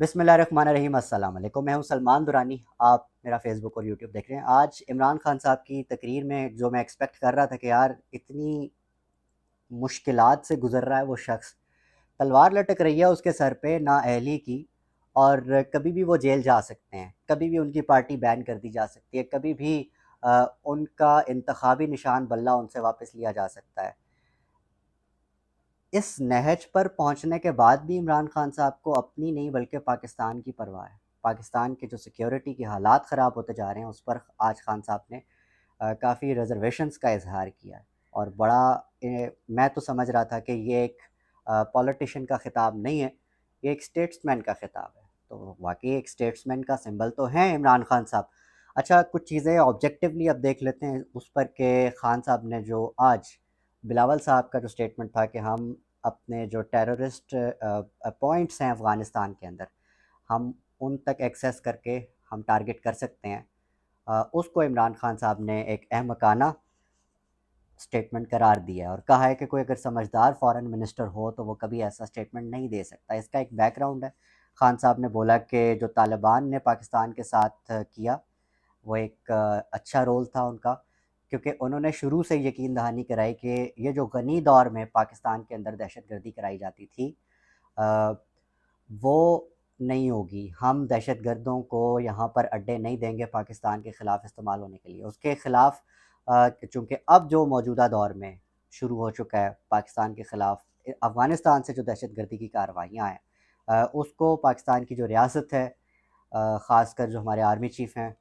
بسم اللہ الرحمن الرحیم۔ السلام علیکم، میں ہوں سلمان دورانی۔ آپ میرا فیس بک اور یوٹیوب دیکھ رہے ہیں۔ آج عمران خان صاحب کی تقریر میں جو میں ایکسپیکٹ کر رہا تھا کہ یار اتنی مشکلات سے گزر رہا ہے وہ شخص، تلوار لٹک رہی ہے اس کے سر پہ نااہلی کی، اور کبھی بھی وہ جیل جا سکتے ہیں، کبھی بھی ان کی پارٹی بین کر دی جا سکتی ہے، کبھی بھی ان کا انتخابی نشان بلہ ان سے واپس لیا جا سکتا ہے۔ اس نہج پر پہنچنے کے بعد بھی عمران خان صاحب کو اپنی نہیں بلکہ پاکستان کی پرواہ ہے۔ پاکستان کے جو سیکیورٹی کے حالات خراب ہوتے جا رہے ہیں اس پر آج خان صاحب نے کافی ریزرویشنز کا اظہار کیا ہے، اور بڑا میں تو سمجھ رہا تھا کہ یہ ایک پولیٹیشین کا خطاب نہیں ہے، یہ ایک اسٹیٹسمین کا خطاب ہے۔ تو واقعی ایک اسٹیٹسمین کا سمبل تو ہیں عمران خان صاحب۔ اچھا، کچھ چیزیں آبجیکٹیولی اب دیکھ لیتے ہیں اس پر کہ خان صاحب نے جو آج بلاول صاحب کا جو اسٹیٹمنٹ تھا کہ ہم اپنے جو ٹیررسٹ پوائنٹس ہیں افغانستان کے اندر، ہم ان تک ایکسیس کر کے ہم ٹارگٹ کر سکتے ہیں، اس کو عمران خان صاحب نے ایک احمقانہ اسٹیٹمنٹ قرار دیا ہے، اور کہا ہے کہ کوئی اگر سمجھدار فارن منسٹر ہو تو وہ کبھی ایسا اسٹیٹمنٹ نہیں دے سکتا۔ اس کا ایک بیک گراؤنڈ ہے۔ خان صاحب نے بولا کہ جو طالبان نے پاکستان کے ساتھ کیا وہ ایک اچھا رول تھا ان کا، کیونکہ انہوں نے شروع سے یقین دہانی کرائی کہ یہ جو غنی دور میں پاکستان کے اندر دہشت گردی کرائی جاتی تھی وہ نہیں ہوگی، ہم دہشت گردوں کو یہاں پر اڈے نہیں دیں گے پاکستان کے خلاف استعمال ہونے کے لیے۔ اس کے خلاف چونکہ اب جو موجودہ دور میں شروع ہو چکا ہے پاکستان کے خلاف افغانستان سے جو دہشت گردی کی کارروائیاں ہیں، اس کو پاکستان کی جو ریاست ہے، خاص کر جو ہمارے آرمی چیف ہیں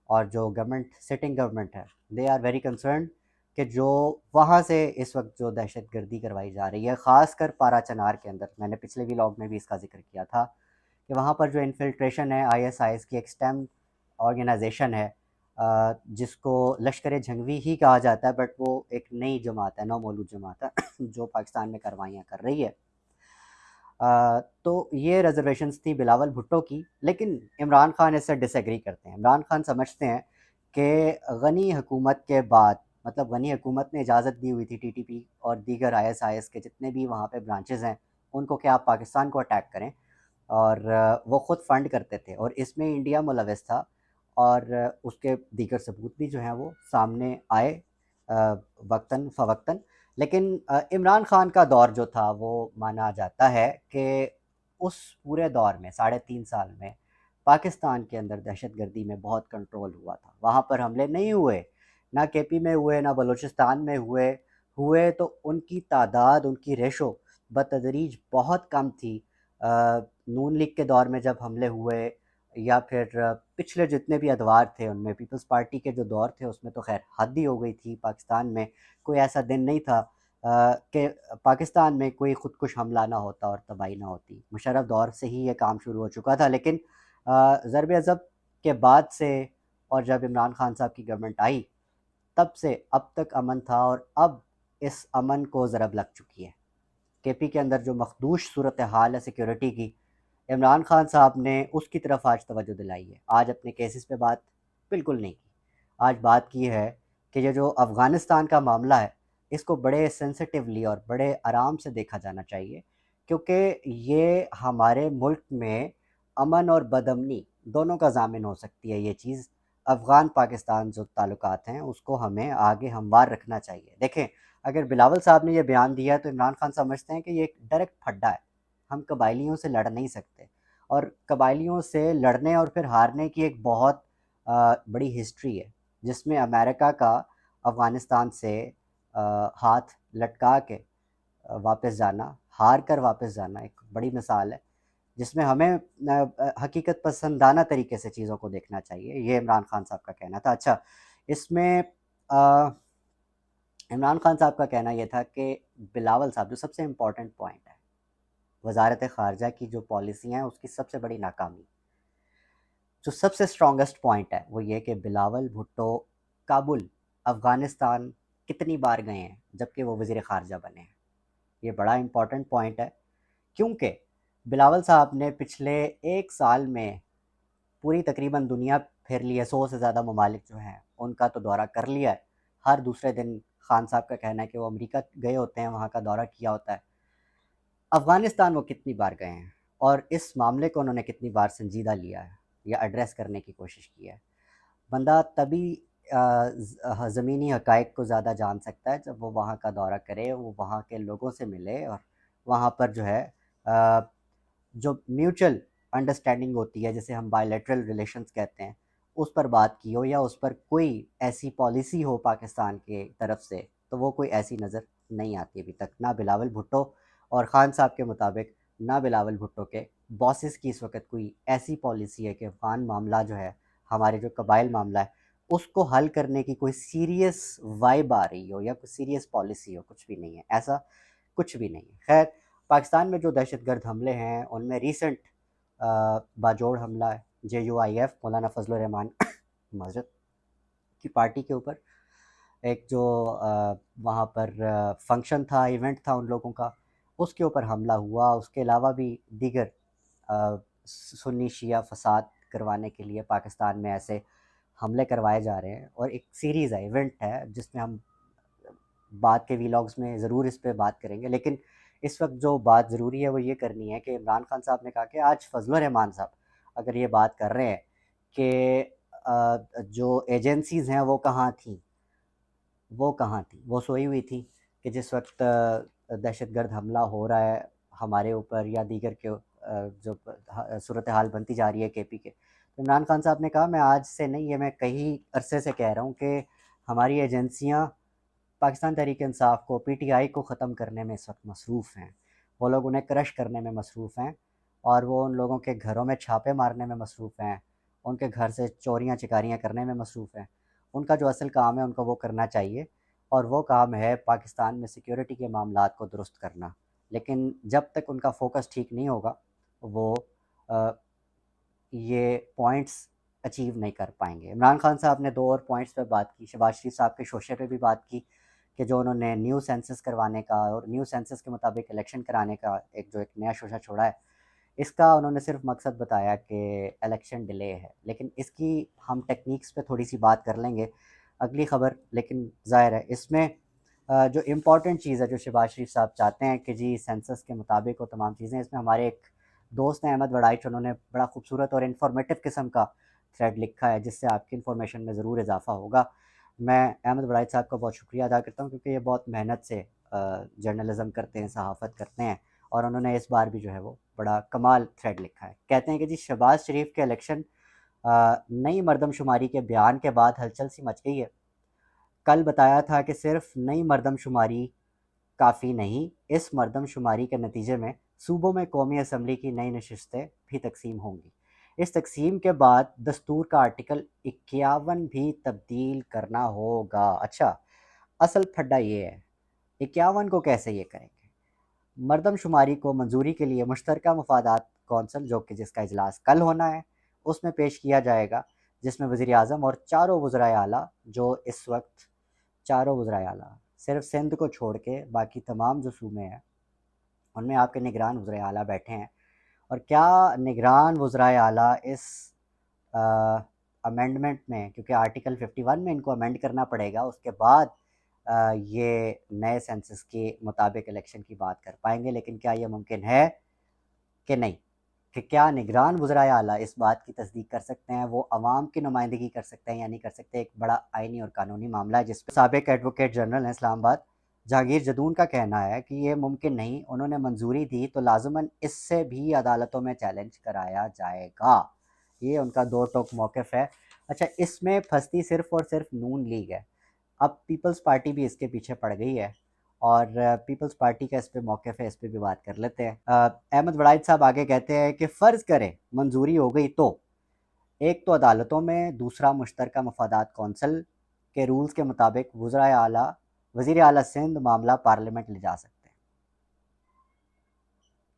اور جو گورنمنٹ سٹنگ گورنمنٹ ہے، دے آر ویری کنسرنڈ کہ جو وہاں سے اس وقت جو دہشت گردی کروائی جا رہی ہے، خاص کر پارا چنار کے اندر، میں نے پچھلے ویلاگ میں بھی اس کا ذکر کیا تھا کہ وہاں پر جو انفلٹریشن ہے ISIS کی ایک سٹیم آرگنائزیشن ہے، جس کو لشکر جھنگوی ہی کہا جاتا ہے، بٹ وہ ایک نئی جماعت ہے، نو مولود جماعت ہے جو پاکستان میں کاروائیاں کر رہی ہے۔ تو یہ ریزرویشنز تھی بلاول بھٹو کی، لیکن عمران خان اس سے ڈس ایگری کرتے ہیں۔ عمران خان سمجھتے ہیں کہ غنی حکومت کے بعد، مطلب غنی حکومت نے اجازت دی ہوئی تھی TTP اور دیگر ISIS کے جتنے بھی وہاں پہ برانچز ہیں ان کو کہ آپ پاکستان کو اٹیک کریں، اور وہ خود فنڈ کرتے تھے، اور اس میں انڈیا ملوث تھا، اور اس کے دیگر ثبوت بھی جو ہیں وہ سامنے آئے وقتاً فوقتاً۔ لیکن عمران خان کا دور جو تھا وہ مانا جاتا ہے کہ اس پورے دور میں 3.5 سال میں پاکستان کے اندر دہشت گردی میں بہت کنٹرول ہوا تھا۔ وہاں پر حملے نہیں ہوئے، نہ KP میں ہوئے، نہ بلوچستان میں ہوئے تو ان کی تعداد، ان کی ریشو بتدریج بہت کم تھی۔ نون لیگ کے دور میں جب حملے ہوئے، یا پھر پچھلے جتنے بھی ادوار تھے ان میں، پیپلز پارٹی کے جو دور تھے اس میں تو خیر حد ہی ہو گئی تھی۔ پاکستان میں کوئی ایسا دن نہیں تھا کہ پاکستان میں کوئی خودکش حملہ نہ ہوتا اور تباہی نہ ہوتی۔ مشرف دور سے ہی یہ کام شروع ہو چکا تھا، لیکن ضرب عضب کے بعد سے اور جب عمران خان صاحب کی گورنمنٹ آئی تب سے اب تک امن تھا، اور اب اس امن کو ضرب لگ چکی ہے۔ KP کے اندر جو مخدوش صورتحال ہے سیکیورٹی کی، عمران خان صاحب نے اس کی طرف آج توجہ دلائی ہے۔ آج اپنے کیسز پہ بات بالکل نہیں کی، آج بات کی ہے کہ یہ جو افغانستان کا معاملہ ہے اس کو بڑے سینسٹیولی اور بڑے آرام سے دیکھا جانا چاہیے، کیونکہ یہ ہمارے ملک میں امن اور بدامنی دونوں کا ضامن ہو سکتی ہے۔ یہ چیز افغان پاکستان جو تعلقات ہیں اس کو ہمیں آگے ہموار رکھنا چاہیے۔ دیکھیں، اگر بلاول صاحب نے یہ بیان دیا تو عمران خان سمجھتے ہیں کہ یہ ایک ڈائریکٹ پھڈا ہے، ہم قبائلیوں سے لڑ نہیں سکتے، اور قبائلیوں سے لڑنے اور پھر ہارنے کی ایک بہت بڑی ہسٹری ہے، جس میں امریکہ کا افغانستان سے ہاتھ لٹکا کے واپس جانا، ہار کر واپس جانا ایک بڑی مثال ہے، جس میں ہمیں حقیقت پسندانہ طریقے سے چیزوں کو دیکھنا چاہیے۔ یہ عمران خان صاحب کا کہنا تھا۔ اچھا، اس میں عمران خان صاحب کا کہنا یہ تھا کہ بلاول صاحب، جو سب سے امپورٹنٹ پوائنٹ ہے، وزارت خارجہ کی جو پالیسی ہیں اس کی سب سے بڑی ناکامی، جو سب سے اسٹرانگسٹ پوائنٹ ہے وہ یہ کہ بلاول بھٹو کابل، افغانستان کتنی بار گئے ہیں جبکہ وہ وزیر خارجہ بنے ہیں۔ یہ بڑا امپورٹنٹ پوائنٹ ہے، کیونکہ بلاول صاحب نے پچھلے 1 سال میں پوری تقریباً دنیا پھر لی ہے، 100 سے زیادہ ممالک جو ہیں ان کا تو دورہ کر لیا ہے۔ ہر دوسرے دن خان صاحب کا کہنا ہے کہ وہ امریکہ گئے ہوتے ہیں، وہاں کا دورہ کیا ہوتا ہے۔ افغانستان وہ کتنی بار گئے ہیں، اور اس معاملے کو انہوں نے کتنی بار سنجیدہ لیا ہے یا ایڈریس کرنے کی کوشش کی ہے. بندہ تبھی زمینی حقائق کو زیادہ جان سکتا ہے جب وہ وہاں کا دورہ کرے، وہ وہاں کے لوگوں سے ملے، اور وہاں پر جو ہے جو میوچل انڈرسٹینڈنگ ہوتی ہے جسے ہم بائیلیٹرل ریلیشنز کہتے ہیں، اس پر بات کی ہو، یا اس پر کوئی ایسی پالیسی ہو پاکستان کے طرف سے، تو وہ کوئی ایسی نظر نہیں آتی ابھی تک. نہ بلاول بھٹو اور خان صاحب کے مطابق نہ بلاول بھٹو کے باسز کی اس وقت کوئی ایسی پالیسی ہے کہ افغان معاملہ جو ہے، ہمارے جو قبائل معاملہ ہے، اس کو حل کرنے کی کوئی سیریس وائب آ رہی ہو یا کوئی سیریس پالیسی ہو. کچھ بھی نہیں ہے، ایسا کچھ بھی نہیں ہے. خیر، پاکستان میں جو دہشت گرد حملے ہیں ان میں ریسنٹ باجوڑ حملہ ہے JUIF مولانا فضل الرحمان مسجد کی پارٹی کے اوپر، ایک جو وہاں پر فنکشن تھا، ایونٹ تھا ان لوگوں کا، اس کے اوپر حملہ ہوا. اس کے علاوہ بھی دیگر سنی شیعہ فساد کروانے کے لیے پاکستان میں ایسے حملے کروائے جا رہے ہیں، اور ایک سیریز ہے، ایونٹ ہے، جس میں ہم بعد کے ویلاگز میں ضرور اس پہ بات کریں گے. لیکن اس وقت جو بات ضروری ہے وہ یہ کرنی ہے کہ عمران خان صاحب نے کہا کہ آج فضل الرحمان صاحب اگر یہ بات کر رہے ہیں کہ جو ایجنسیز ہیں وہ کہاں تھیں، وہ سوئی ہوئی تھی کہ جس وقت دہشت گرد حملہ ہو رہا ہے ہمارے اوپر یا دیگر کے جو صورتحال بنتی جا رہی ہے KP کے. عمران خان صاحب نے کہا میں آج سے نہیں، یہ میں کئی عرصے سے کہہ رہا ہوں کہ ہماری ایجنسیاں پاکستان تحریک انصاف کو، PTI کو ختم کرنے میں اس وقت مصروف ہیں. وہ لوگ انہیں کرش کرنے میں مصروف ہیں، اور وہ ان لوگوں کے گھروں میں چھاپے مارنے میں مصروف ہیں، ان کے گھر سے چوریاں چکاریاں کرنے میں مصروف ہیں. ان کا جو اصل کام ہے ان کو وہ کرنا چاہیے، اور وہ کام ہے پاکستان میں سیکیورٹی کے معاملات کو درست کرنا. لیکن جب تک ان کا فوکس ٹھیک نہیں ہوگا وہ یہ پوائنٹس اچیو نہیں کر پائیں گے. عمران خان صاحب نے 2 اور پوائنٹس پہ بات کی. شہباز شریف صاحب کے شوشے پہ بھی بات کی کہ جو انہوں نے نیو سینسس کروانے کا اور نیو سینسس کے مطابق الیکشن کرانے کا ایک نیا شوشہ چھوڑا ہے، اس کا انہوں نے صرف مقصد بتایا کہ الیکشن ڈیلے ہے. لیکن اس کی ہم ٹیکنیکس پہ تھوڑی سی بات کر لیں گے اگلی خبر. لیکن ظاہر ہے اس میں جو امپورٹنٹ چیز ہے جو شہباز شریف صاحب چاہتے ہیں کہ جی سینسس کے مطابق وہ تمام چیزیں، اس میں ہمارے ایک دوست ہیں احمد وڑائچ، انہوں نے بڑا خوبصورت اور انفارمیٹیو قسم کا تھریڈ لکھا ہے جس سے آپ کی انفارمیشن میں ضرور اضافہ ہوگا. میں احمد وڑائچ صاحب کا بہت شکریہ ادا کرتا ہوں کیونکہ یہ بہت محنت سے جرنلزم کرتے ہیں، صحافت کرتے ہیں، اور انہوں نے اس بار بھی جو ہے وہ بڑا کمال تھریڈ لکھا ہے. کہتے ہیں کہ جی شہباز شریف کے الیکشن نئی مردم شماری کے بیان کے بعد ہلچل سی مچ گئی ہے. کل بتایا تھا کہ صرف نئی مردم شماری کافی نہیں، اس مردم شماری کے نتیجے میں صوبوں میں قومی اسمبلی کی نئی نشستیں بھی تقسیم ہوں گی. اس تقسیم کے بعد دستور کا آرٹیکل 51 بھی تبدیل کرنا ہوگا. اچھا، اصل پھڈا یہ ہے 51 کو کیسے یہ کریں گے؟ مردم شماری کو منظوری کے لیے مشترکہ مفادات کونسل جو کہ جس کا اجلاس کل ہونا ہے اس میں پیش کیا جائے گا، جس میں وزیر اعظم اور چاروں وزرائے اعلیٰ، جو اس وقت چاروں وزرائے اعلیٰ صرف سندھ کو چھوڑ کے باقی تمام جو صوبے ہیں ان میں آپ کے نگران وزرائے اعلیٰ بیٹھے ہیں. اور کیا نگران وزرائے اعلیٰ اس امینڈمنٹ میں، کیونکہ آرٹیکل 51 میں ان کو امینڈ کرنا پڑے گا، اس کے بعد یہ نئے سینسس کے مطابق الیکشن کی بات کر پائیں گے؟ لیکن کیا یہ ممکن ہے کہ نہیں؟ کہ کیا نگران وزرائے اعلیٰ اس بات کی تصدیق کر سکتے ہیں؟ وہ عوام کی نمائندگی کر سکتے ہیں یا نہیں کر سکتے؟ ایک بڑا آئینی اور قانونی معاملہ ہے جس پہ سابق ایڈوکیٹ جنرل ہیں اسلام آباد جہانگیر جدون کا کہنا ہے کہ یہ ممکن نہیں. انہوں نے منظوری دی تو لازماً اس سے بھی عدالتوں میں چیلنج کرایا جائے گا. یہ ان کا 2 ٹوک موقف ہے. اچھا، اس میں پھنستی صرف اور صرف نون لیگ ہے. اب پیپلز پارٹی بھی اس کے پیچھے پڑ گئی ہے، اور پیپلز پارٹی کا اس پہ موقف ہے، اس پہ بھی بات کر لیتے ہیں. احمد وڑائچ صاحب آگے کہتے ہیں کہ فرض کریں منظوری ہو گئی تو ایک تو عدالتوں میں، دوسرا مشترکہ مفادات کونسل کے رولز کے مطابق وزیر اعلیٰ سندھ معاملہ پارلیمنٹ لے جا سکتے ہیں.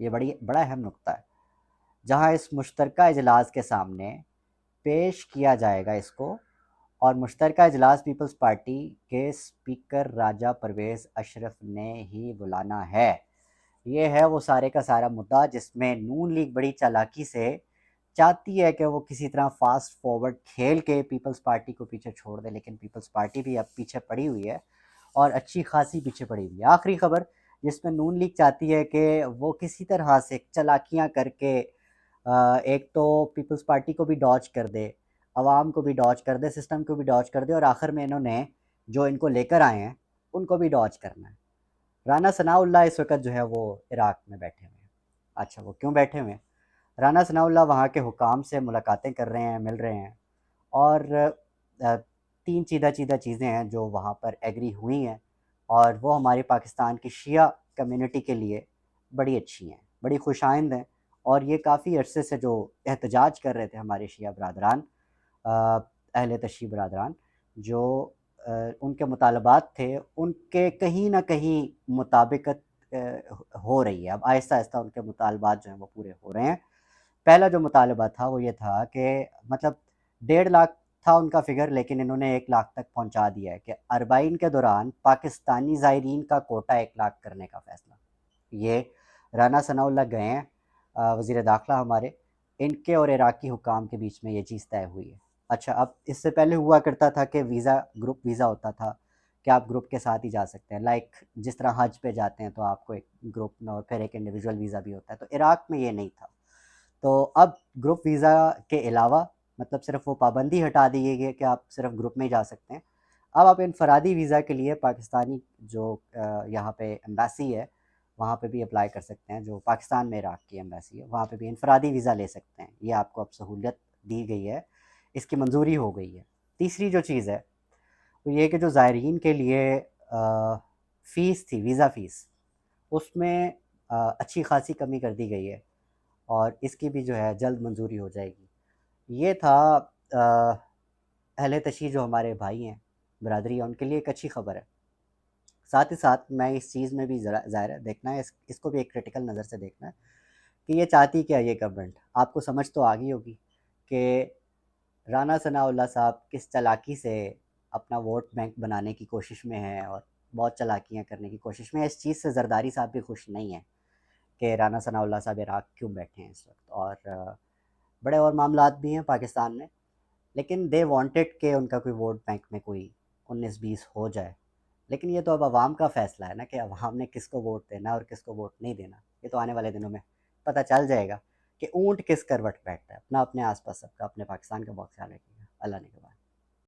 یہ بڑا اہم نقطہ ہے، جہاں اس مشترکہ اجلاس کے سامنے پیش کیا جائے گا اس کو، اور مشترکہ اجلاس پیپلز پارٹی کے اسپیکر راجہ پرویز اشرف نے ہی بلانا ہے. یہ ہے وہ سارے کا سارا مدعا جس میں نون لیگ بڑی چالاکی سے چاہتی ہے کہ وہ کسی طرح فاسٹ فارورڈ کھیل کے پیپلز پارٹی کو پیچھے چھوڑ دے. لیکن پیپلز پارٹی بھی اب پیچھے پڑی ہوئی ہے، اور اچھی خاصی پیچھے پڑی ہوئی ہے. آخری خبر جس میں نون لیگ چاہتی ہے کہ وہ کسی طرح سے چالاکیاں کر کے ایک تو پیپلز پارٹی کو بھی ڈاج کر دے، عوام کو بھی ڈاج کر دے، سسٹم کو بھی ڈاج کر دے، اور آخر میں انہوں نے جو ان کو لے کر آئے ہیں ان کو بھی ڈاج کرنا ہے۔ رانا ثناء اللہ اس وقت جو ہے وہ عراق میں بیٹھے ہوئے ہیں۔ اچھا وہ کیوں بیٹھے ہوئے ہیں؟ رانا ثناء اللہ وہاں کے حکام سے ملاقاتیں کر رہے ہیں، مل رہے ہیں، اور تین چیدہ چیدہ چیزیں ہیں جو وہاں پر ایگری ہوئی ہیں، اور وہ ہمارے پاکستان کی شیعہ کمیونٹی کے لیے بڑی اچھی ہیں، بڑی خوش آئند ہیں، اور یہ کافی عرصے سے جو احتجاج کر رہے تھے ہمارے شیعہ برادران، اہل تشیع برادران، جو ان کے مطالبات تھے ان کے کہیں نہ کہیں مطابقت ہو رہی ہے۔ اب آہستہ آہستہ ان کے مطالبات جو ہیں وہ پورے ہو رہے ہیں۔ پہلا جو مطالبہ تھا وہ یہ تھا کہ مطلب 1.5 لاکھ تھا ان کا فگر، لیکن انہوں نے 1 لاکھ تک پہنچا دیا ہے کہ اربعین کے دوران پاکستانی زائرین کا کوٹا 1 لاکھ کرنے کا فیصلہ۔ یہ رانا ثناء اللہ گئے ہیں، وزیر داخلہ ہمارے، ان کے اور عراقی حکام کے بیچ میں یہ چیز طے ہوئی ہے۔ اچھا اب اس سے پہلے ہوا کرتا تھا کہ ویزا گروپ ویزا ہوتا تھا کہ آپ گروپ کے ساتھ ہی جا سکتے ہیں، لائک جس طرح حج پہ جاتے ہیں تو آپ کو ایک گروپ میں اور پھر ایک انڈیویجول ویزا بھی ہوتا ہے، تو عراق میں یہ نہیں تھا۔ تو اب گروپ ویزا کے علاوہ مطلب صرف وہ پابندی ہٹا دی گئی ہے کہ آپ صرف گروپ میں ہی جا سکتے ہیں۔ اب آپ انفرادی ویزا کے لیے پاکستانی جو یہاں پہ ایمبیسی ہے وہاں پہ بھی اپلائی کر سکتے ہیں، جو پاکستان میں عراق کی ایمبیسی ہے وہاں پہ بھی انفرادی ویزا لے سکتے ہیں۔ یہ آپ کو اب سہولت دی گئی ہے، اس کی منظوری ہو گئی ہے۔ تیسری جو چیز ہے وہ یہ کہ جو زائرین کے لیے فیس تھی، ویزا فیس، اس میں اچھی خاصی کمی کر دی گئی ہے، اور اس کی بھی جو ہے جلد منظوری ہو جائے گی۔ یہ تھا اہل تشیع جو ہمارے بھائی ہیں، برادری ہے، ان کے لیے ایک اچھی خبر ہے۔ ساتھ ہی ساتھ میں اس چیز میں بھی ذرا ظاہر ہے دیکھنا ہے، اس کو بھی ایک کریٹیکل نظر سے دیکھنا ہے کہ یہ چاہتی کیا یہ گورنمنٹ۔ آپ کو سمجھ تو آ گئی ہوگی کہ رانا ثناء اللہ صاحب کس چالاکی سے اپنا ووٹ بینک بنانے کی کوشش میں ہیں، اور بہت چالاکیاں کرنے کی کوشش میں ہے۔ اس چیز سے زرداری صاحب بھی خوش نہیں ہیں کہ رانا ثناء اللہ صاحب عراق کیوں بیٹھے ہیں اس وقت، اور بڑے اور معاملات بھی ہیں پاکستان میں، لیکن دے وانٹڈ کہ ان کا کوئی ووٹ بینک میں کوئی 19-20 ہو جائے۔ لیکن یہ تو اب عوام کا فیصلہ ہے نا کہ عوام نے کس کو ووٹ دینا اور کس کو ووٹ نہیں دینا۔ یہ تو آنے والے دنوں میں پتہ چل جائے گا کہ اونٹ کس کروٹ بیٹھتا ہے۔ اپنا اپنے آس پاس سب کا، اپنے پاکستان کا بہت خیال رکھیے گا۔ اللہ نے کے بعد